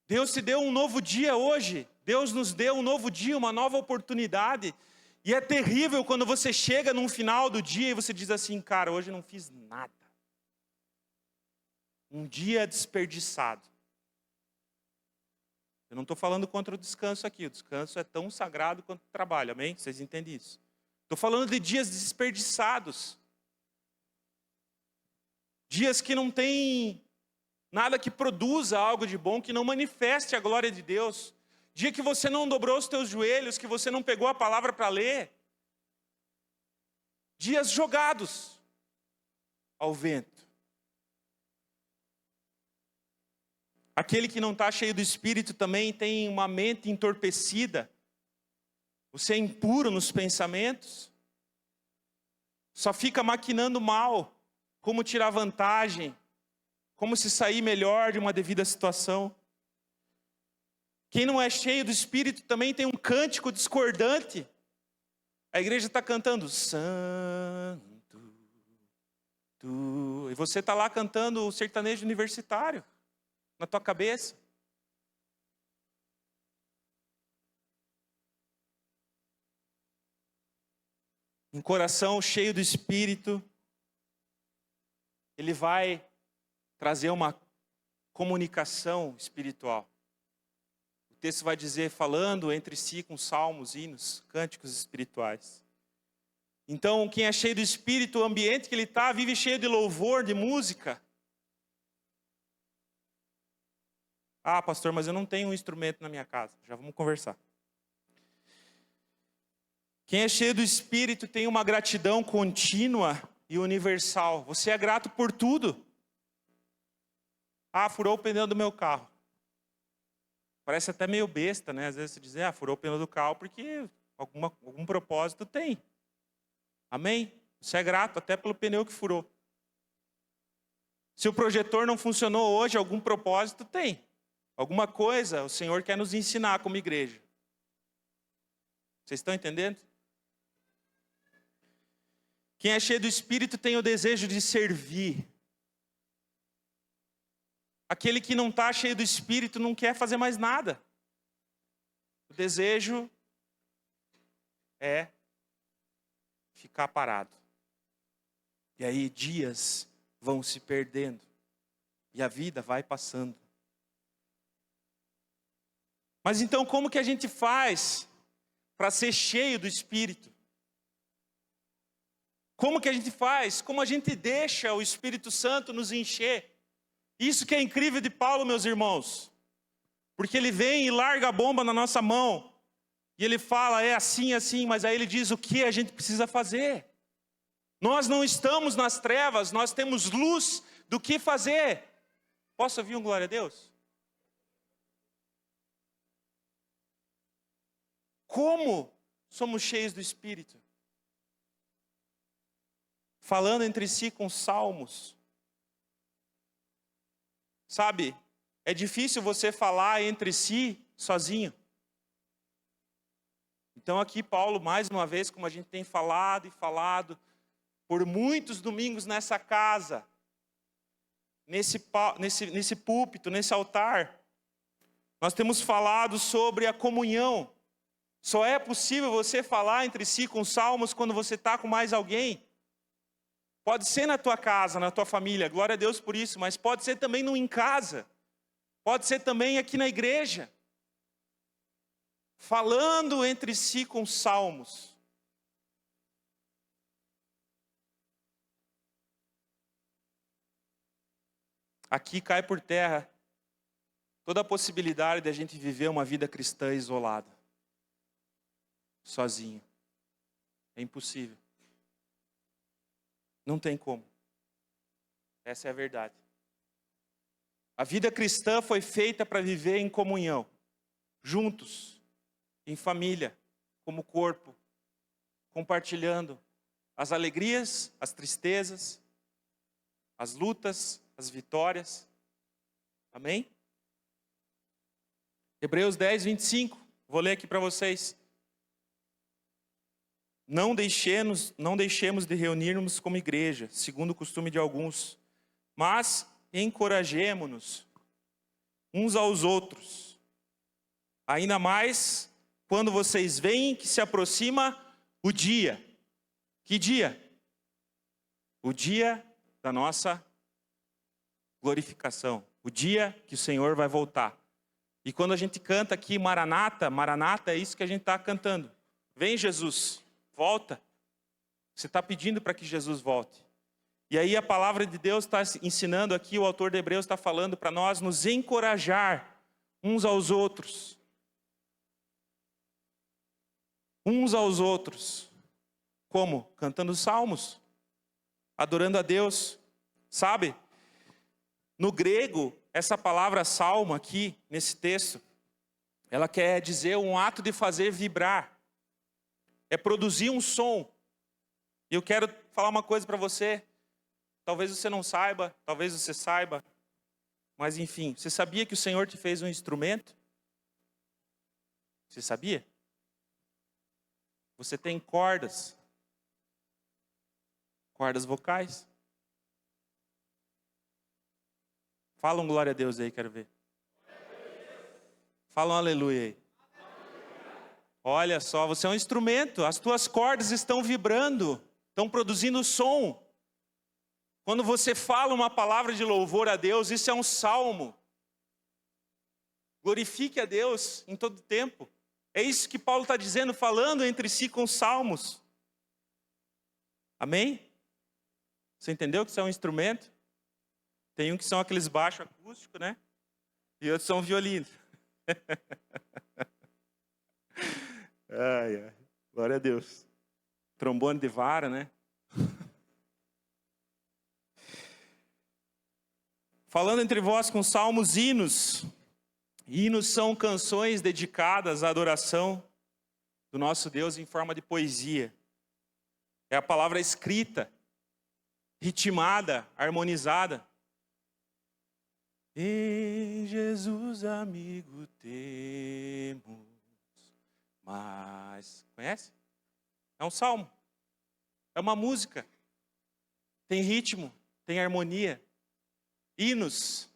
A: Deus te deu um novo dia hoje. Deus nos deu um novo dia, uma nova oportunidade. E é terrível quando você chega no final do dia e você diz assim, cara, hoje eu não fiz nada. Um dia desperdiçado. Eu não estou falando contra o descanso aqui. O descanso é tão sagrado quanto o trabalho, amém? Vocês entendem isso? Estou falando de dias desperdiçados. Dias que não tem nada que produza algo de bom, que não manifeste a glória de Deus. Dia que você não dobrou os teus joelhos, que você não pegou a palavra para ler. Dias jogados ao vento. Aquele que não está cheio do Espírito também tem uma mente entorpecida. Você é impuro nos pensamentos. Só fica maquinando mal. Como tirar vantagem. Como se sair melhor de uma devida situação. Quem não é cheio do Espírito também tem um cântico discordante. A igreja está cantando Santo, Tu. E você está lá cantando o sertanejo universitário. Na tua cabeça. Um coração cheio do Espírito. Ele vai trazer uma comunicação espiritual. O texto vai dizer, falando entre si com salmos, hinos, cânticos espirituais. Então, quem é cheio do Espírito, o ambiente que ele está, vive cheio de louvor, de música. Ah, pastor, mas eu não tenho um instrumento na minha casa. Já vamos conversar. Quem é cheio do Espírito tem uma gratidão contínua e universal. Você é grato por tudo. Ah, furou o pneu do meu carro. Parece até meio besta, né? Às vezes você diz, furou o pneu do carro porque algum propósito tem. Amém? Você é grato até pelo pneu que furou. Se o projetor não funcionou hoje, algum propósito tem. Alguma coisa o Senhor quer nos ensinar como igreja. Vocês estão entendendo? Quem é cheio do Espírito tem o desejo de servir. Aquele que não está cheio do Espírito não quer fazer mais nada. O desejo é ficar parado. E aí dias vão se perdendo. E a vida vai passando. Mas então como que a gente faz para ser cheio do Espírito? Como que a gente faz? Como a gente deixa o Espírito Santo nos encher? Isso que é incrível de Paulo, meus irmãos. Porque ele vem e larga a bomba na nossa mão. E ele fala, é assim, assim, mas aí ele diz o que a gente precisa fazer. Nós não estamos nas trevas, nós temos luz do que fazer. Posso ouvir um glória a Deus? Como somos cheios do Espírito? Falando entre si com salmos. Sabe, é difícil você falar entre si sozinho. Então aqui Paulo, mais uma vez, como a gente tem falado e falado, por muitos domingos nessa casa, nesse púlpito, nesse altar, nós temos falado sobre a comunhão. Só é possível você falar entre si com salmos quando você está com mais alguém. Pode ser na tua casa, na tua família, glória a Deus por isso, mas pode ser também em casa. Pode ser também aqui na igreja. Falando entre si com salmos. Aqui cai por terra toda a possibilidade de a gente viver uma vida cristã isolada. Sozinho. É impossível. Não tem como. Essa é a verdade. A vida cristã foi feita para viver em comunhão. Juntos. Em família. Como corpo. Compartilhando as alegrias, as tristezas, as lutas, as vitórias. Amém? Hebreus 10, 25. Vou ler aqui para vocês. não deixemos de reunirmos como igreja, segundo o costume de alguns, mas encorajemo-nos uns aos outros. Ainda mais quando vocês veem que se aproxima o dia. Que dia? O dia da nossa glorificação. O dia que o Senhor vai voltar. E quando a gente canta aqui Maranata, Maranata é isso que a gente está cantando. Vem Jesus, volta. Você está pedindo para que Jesus volte. E aí a palavra de Deus está ensinando aqui, o autor de Hebreus está falando para nós nos encorajar uns aos outros. Uns aos outros. Como? Cantando salmos. Adorando a Deus. Sabe? No grego, essa palavra salmo aqui, nesse texto, ela quer dizer um ato de fazer vibrar. É produzir um som. E eu quero falar uma coisa para você. Talvez você não saiba, talvez você saiba. Mas enfim, você sabia que o Senhor te fez um instrumento? Você sabia? Você tem cordas. Cordas vocais. Falam glória a Deus aí, quero ver. Falam aleluia aí. Olha só, você é um instrumento. As tuas cordas estão vibrando. Estão produzindo som. Quando você fala uma palavra de louvor a Deus, isso é um salmo. Glorifique a Deus em todo tempo. É isso que Paulo está dizendo, falando entre si com salmos. Amém? Você entendeu que isso é um instrumento? Tem um que são aqueles baixos acústicos, né? E outros são violinos. Ai, ai. Glória a Deus. Trombone de vara, né? Falando entre vós com salmos, hinos. Hinos são canções dedicadas à adoração do nosso Deus em forma de poesia. É a palavra escrita, ritmada, harmonizada. Em Jesus, amigo, temos mais. Conhece? É um salmo. É uma música. Tem ritmo, tem harmonia. Hinos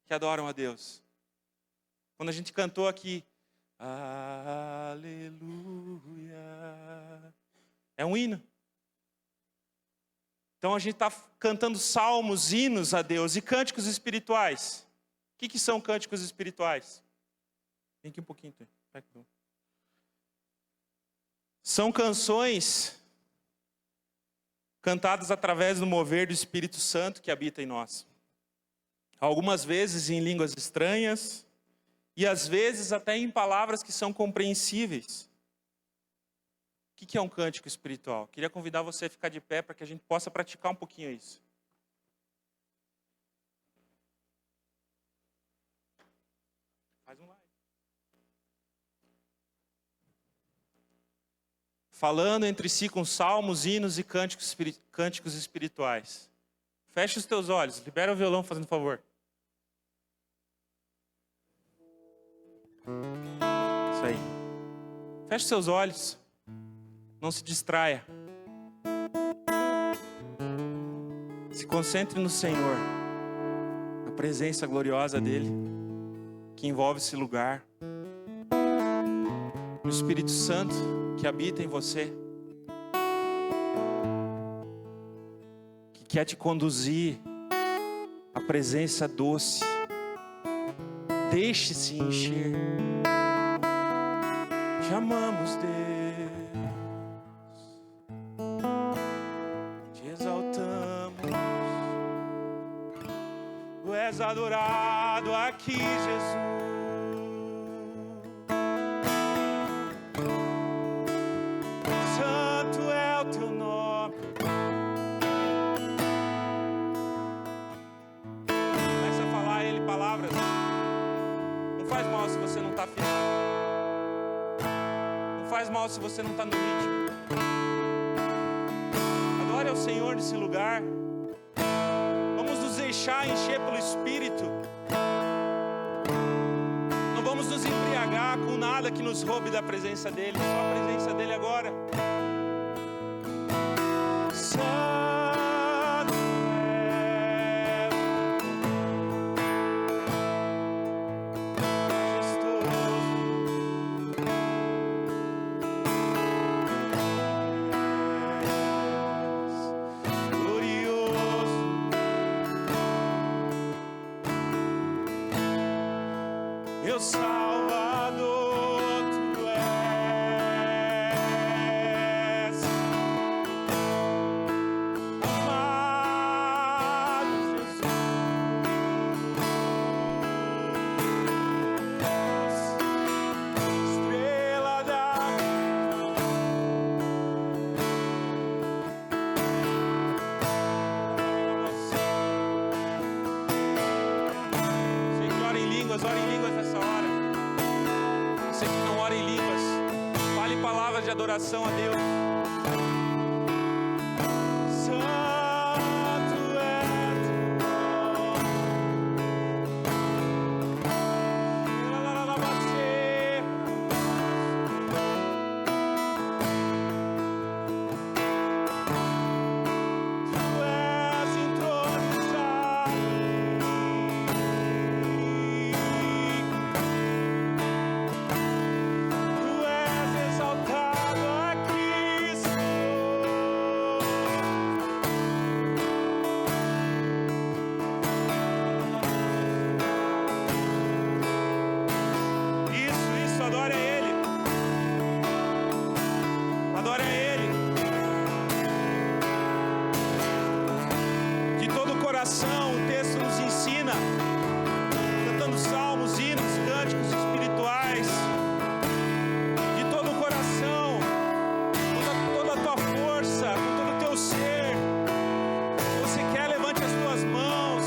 A: que adoram a Deus. Quando a gente cantou aqui, aleluia, é um hino. Então a gente está cantando salmos, hinos a Deus e cânticos espirituais. O que são cânticos espirituais? Vem aqui um pouquinho. São canções cantadas através do mover do Espírito Santo que habita em nós. Algumas vezes em línguas estranhas e às vezes até em palavras que são compreensíveis. O que é um cântico espiritual? Queria convidar você a ficar de pé para que a gente possa praticar um pouquinho isso. Faz um live. Falando entre si com salmos, hinos e cânticos espirituais. Feche os teus olhos, libera o violão fazendo favor. Isso aí. Feche seus olhos. Não se distraia. Se concentre no Senhor, na presença gloriosa dEle, que envolve esse lugar. No Espírito Santo que habita em você, que quer te conduzir à presença doce. Deixe-se encher. Te amamos, Deus. És adorado aqui, Jesus. Santo é o teu nome. Comece a falar a Ele palavras. Não faz mal se você não está afinado. Não faz mal se você não está no ritmo. Adore ao Senhor nesse lugar. Deixar encher pelo Espírito. Não vamos nos embriagar com nada que nos roube da presença dEle. Só a presença dEle agora. meu Salvador tu és. Amado Jesus, estrela da ore em línguas nessa hora. Você que não ora em línguas, fale palavras de adoração a Deus. Santo é tu és entronizado. Adore a Ele. Adore a Ele. De todo o coração, o texto nos ensina, cantando salmos, hinos, cânticos espirituais. De todo o coração, com toda a tua força, com todo o teu ser. Se você quer, levante as tuas mãos.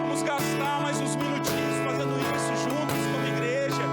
A: Vamos gastar mais uns minutinhos fazendo isso juntos como igreja.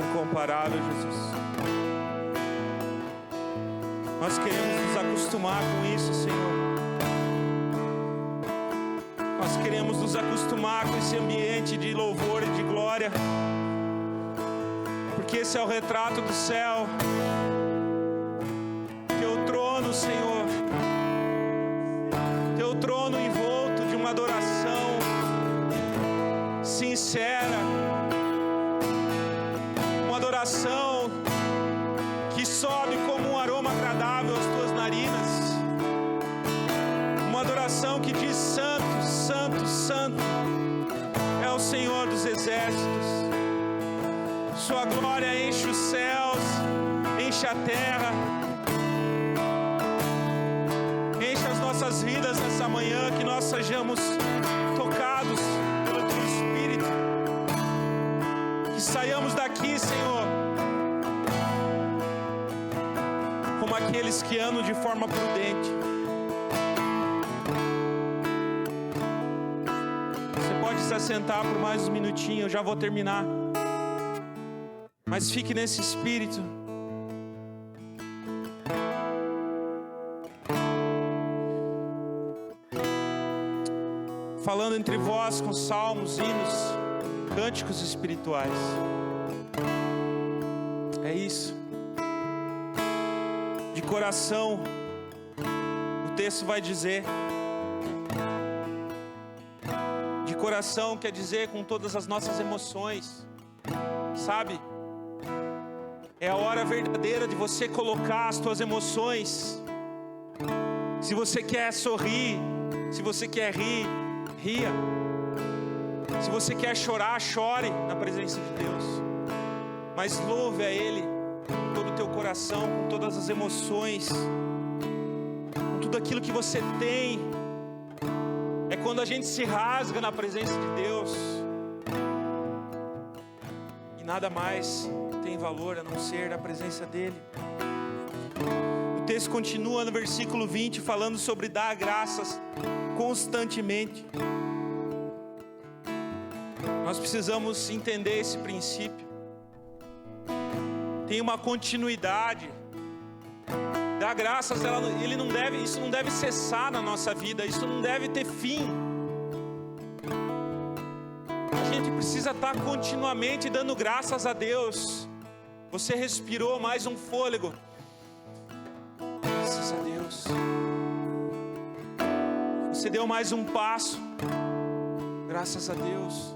A: Incomparável, Jesus. Nós queremos nos acostumar com isso, Senhor. Nós queremos nos acostumar com esse ambiente de louvor e de glória, porque esse é o retrato do céu. Teu trono, Senhor, teu trono envolto de uma adoração sincera, uma adoração que diz: Santo, Santo, Santo é o Senhor dos exércitos. Sua glória enche os céus, enche a terra. Enche as nossas vidas nessa manhã, que nós sejamos tocados pelo Teu Espírito. Que saiamos daqui, Senhor, como aqueles que andam de forma prudente. Você pode se assentar por mais um minutinho, eu já vou terminar. Mas fique nesse espírito. Falando entre vós com salmos, hinos, cânticos espirituais. É isso. De coração, o texto vai dizer. De coração quer dizer com todas as nossas emoções. Sabe? É a hora verdadeira de você colocar as tuas emoções. Se você quer sorrir, se você quer rir, ria. Se você quer chorar, chore na presença de Deus. Mas louve a Ele com todo o teu coração, com todas as emoções, com tudo aquilo que você tem. É quando a gente se rasga na presença de Deus. E nada mais tem valor a não ser a presença dEle. O texto continua no versículo 20, falando sobre dar graças constantemente. Nós precisamos entender esse princípio. Tem uma continuidade. Dar graças, isso não deve cessar na nossa vida, isso não deve ter fim. A gente precisa estar continuamente dando graças a Deus. Você respirou mais um fôlego. Graças a Deus. Você deu mais um passo. Graças a Deus.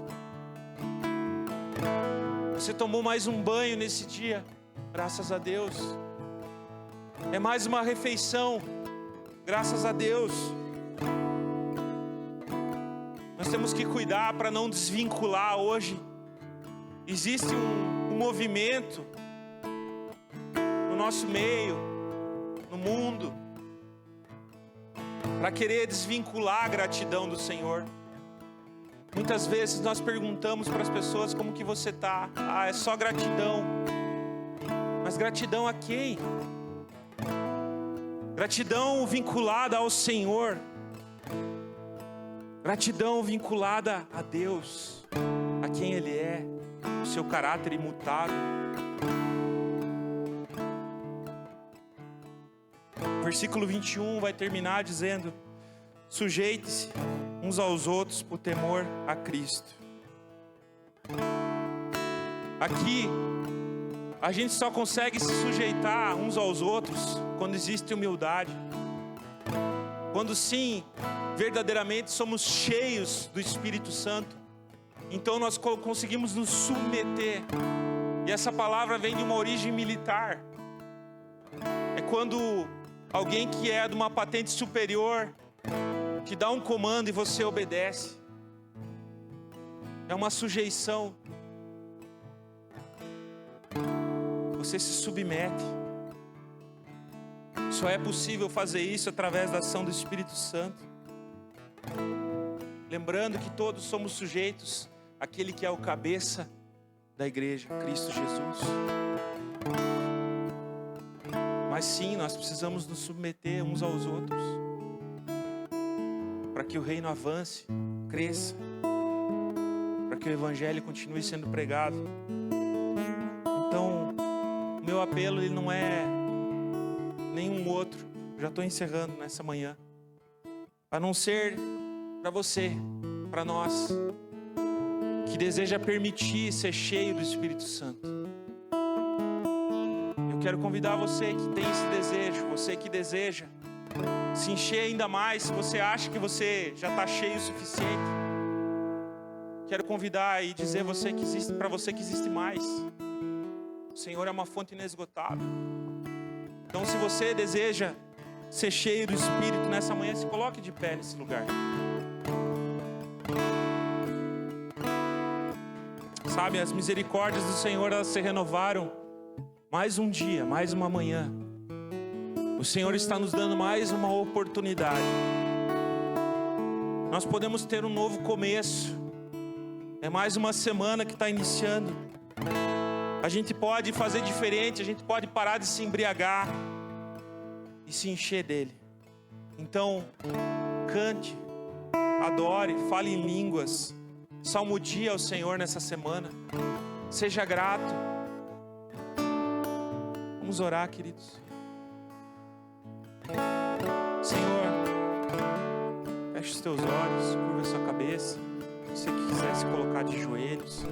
A: Você tomou mais um banho nesse dia. Graças a Deus. É mais uma refeição. Graças a Deus. Nós temos que cuidar para não desvincular hoje. Existe um movimento no nosso meio, no mundo, para querer desvincular a gratidão do Senhor. Muitas vezes nós perguntamos para as pessoas: como que você está? Ah, é só gratidão. Mas gratidão a quem? Gratidão vinculada ao Senhor. Gratidão vinculada a Deus, a quem Ele é, o seu caráter imutável. Versículo 21 vai terminar dizendo: sujeite-se uns aos outros por temor a Cristo. Aqui, a gente só consegue se sujeitar uns aos outros quando existe humildade. Quando sim, verdadeiramente somos cheios do Espírito Santo. Então nós conseguimos nos submeter. E essa palavra vem de uma origem militar. É quando alguém que é de uma patente superior te dá um comando e você obedece. É uma sujeição. Você se submete. Só é possível fazer isso através da ação do Espírito Santo. Lembrando que todos somos sujeitos àquele que é o cabeça da igreja, Cristo Jesus. Mas sim, nós precisamos nos submeter uns aos outros, para que o reino avance, cresça, para que o evangelho continue sendo pregado. Então, o meu apelo ele não é nenhum outro. Já estou encerrando nessa manhã. A não ser para você, para nós, que deseja permitir ser cheio do Espírito Santo. Eu quero convidar você que tem esse desejo, você que deseja se encher ainda mais, se você acha que você já está cheio o suficiente. Quero convidar e dizer para você que existe mais. O Senhor é uma fonte inesgotável. Então, se você deseja ser cheio do Espírito nessa manhã, se coloque de pé nesse lugar. Sabe, as misericórdias do Senhor, elas se renovaram mais um dia, mais uma manhã. O Senhor está nos dando mais uma oportunidade. Nós podemos ter um novo começo. É mais uma semana que está iniciando. A gente pode fazer diferente, a gente pode parar de se embriagar e se encher dele. Então, cante, adore, fale em línguas, salmodie ao Senhor nessa semana. Seja grato. Vamos orar, queridos. Senhor, feche os teus olhos, curva a sua cabeça. Se você quiser se colocar de joelhos,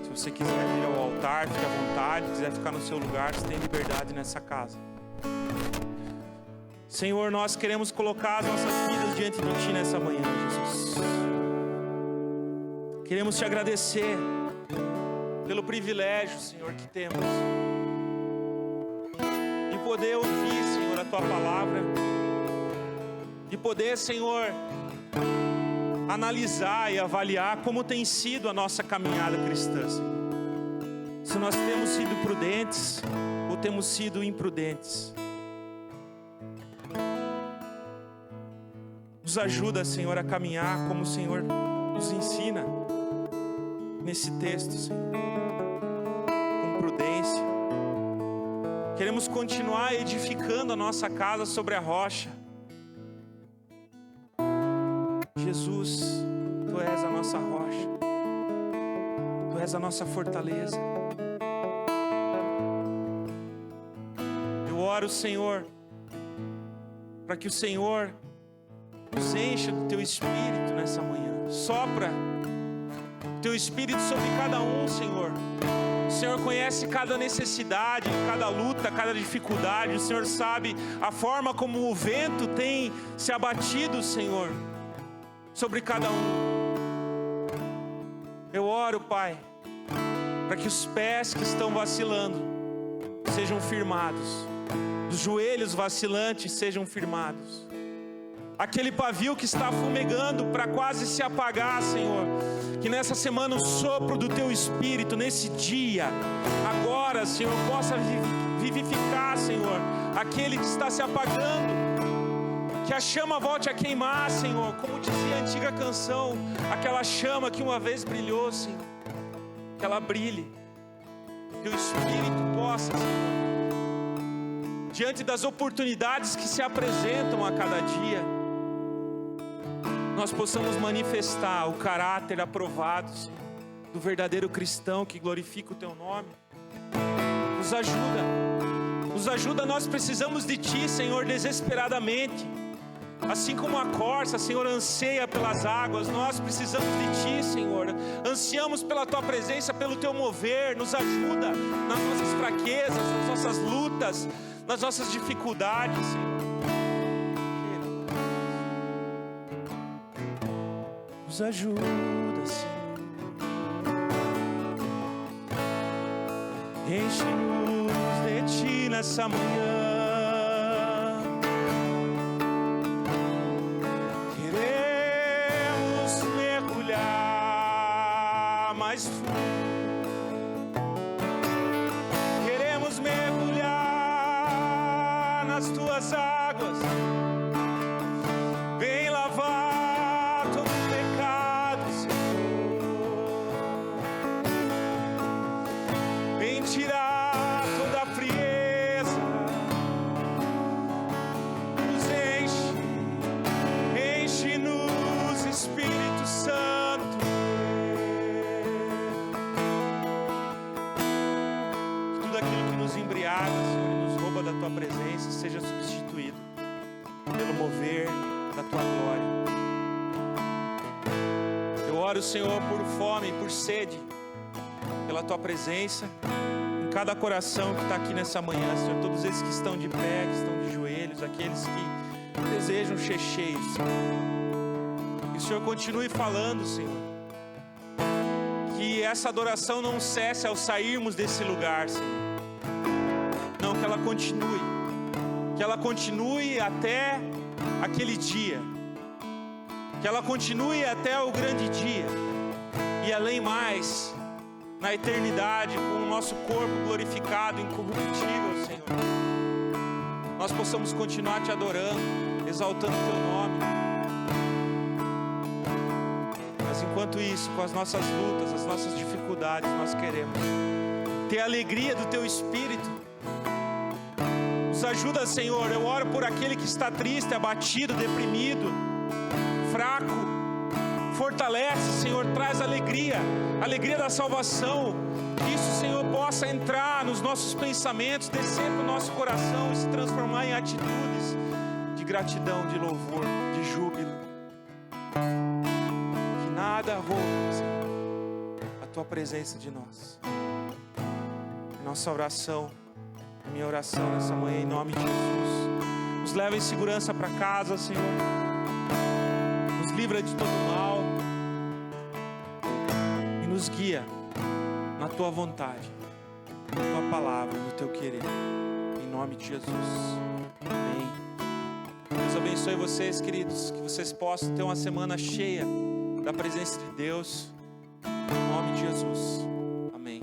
A: se você quiser vir ao altar, fique à vontade. Se quiser ficar no seu lugar, você tem liberdade nessa casa. Senhor, nós queremos colocar as nossas vidas diante de Ti nessa manhã, Jesus. Queremos Te agradecer pelo privilégio, Senhor, que temos de poder ouvir, Senhor, a Tua palavra, de poder, Senhor, analisar e avaliar como tem sido a nossa caminhada cristã, Senhor. Se nós temos sido prudentes ou temos sido imprudentes. Nos ajuda, Senhor, a caminhar como o Senhor nos ensina nesse texto, Senhor, com prudência. Queremos continuar edificando a nossa casa sobre a rocha. Jesus, Tu és a nossa rocha, Tu és a nossa fortaleza. Eu oro, Senhor, para que o Senhor nos encha do Teu Espírito nessa manhã. Sopra o Teu Espírito sobre cada um, Senhor. O Senhor conhece cada necessidade, cada luta, cada dificuldade. O Senhor sabe a forma como o vento tem se abatido, Senhor, sobre cada um. Eu oro, Pai, para que os pés que estão vacilando sejam firmados, os joelhos vacilantes sejam firmados. Aquele pavio que está fumegando para quase se apagar, Senhor, que nessa semana o sopro do Teu Espírito, nesse dia, agora, Senhor, possa vivificar, Senhor, aquele que está se apagando. Que a chama volte a queimar, Senhor, como dizia a antiga canção, aquela chama que uma vez brilhou, Senhor, que ela brilhe, que o Espírito possa, Senhor, diante das oportunidades que se apresentam a cada dia, nós possamos manifestar o caráter aprovado, Senhor, do verdadeiro cristão que glorifica o Teu nome. Nos ajuda, nós precisamos de Ti, Senhor, desesperadamente. Assim como a corça, Senhor, anseia pelas águas, nós precisamos de Ti, Senhor. Ansiamos pela Tua presença, pelo Teu mover. Nos ajuda nas nossas fraquezas, nas nossas lutas, nas nossas dificuldades, Senhor. Nos ajuda, Senhor. Enche-nos de Ti nessa manhã. Mais fundo. Queremos mergulhar nas Tuas águas. Vem lavar todo o pecado, Senhor. Vem tirar toda a frieza. Nos enche-nos, Espírito Santo. Embriaga, Senhor, e nos rouba da Tua presença, seja substituído pelo mover da Tua glória. Eu oro, Senhor, por fome, por sede, pela Tua presença, em cada coração que está aqui nessa manhã, Senhor, todos esses que estão de pé, que estão de joelhos, aqueles que desejam ser cheios, Senhor. Que o Senhor continue falando, Senhor, que essa adoração não cesse ao sairmos desse lugar, Senhor. Que ela continue, que ela continue até aquele dia, que ela continue até o grande dia, e além mais, na eternidade, com o nosso corpo glorificado, incorruptível, Senhor, nós possamos continuar te adorando, exaltando o teu nome. Mas enquanto isso, com as nossas lutas, as nossas dificuldades, nós queremos ter a alegria do teu Espírito. Nos ajuda, Senhor. Eu oro por aquele que está triste, abatido, deprimido, fraco. Fortalece, Senhor, traz alegria, alegria da salvação. Que isso, Senhor, possa entrar nos nossos pensamentos, descer para o nosso coração e se transformar em atitudes de gratidão, de louvor, de júbilo. Que nada rouba, Senhor, a tua presença de nós. Nossa oração, a minha oração nessa manhã, em nome de Jesus. Nos leva em segurança para casa, Senhor. Nos livra de todo mal. E nos guia na tua vontade, na tua palavra, no teu querer. Em nome de Jesus. Amém. Deus abençoe vocês, queridos. Que vocês possam ter uma semana cheia da presença de Deus. Em nome de Jesus. Amém.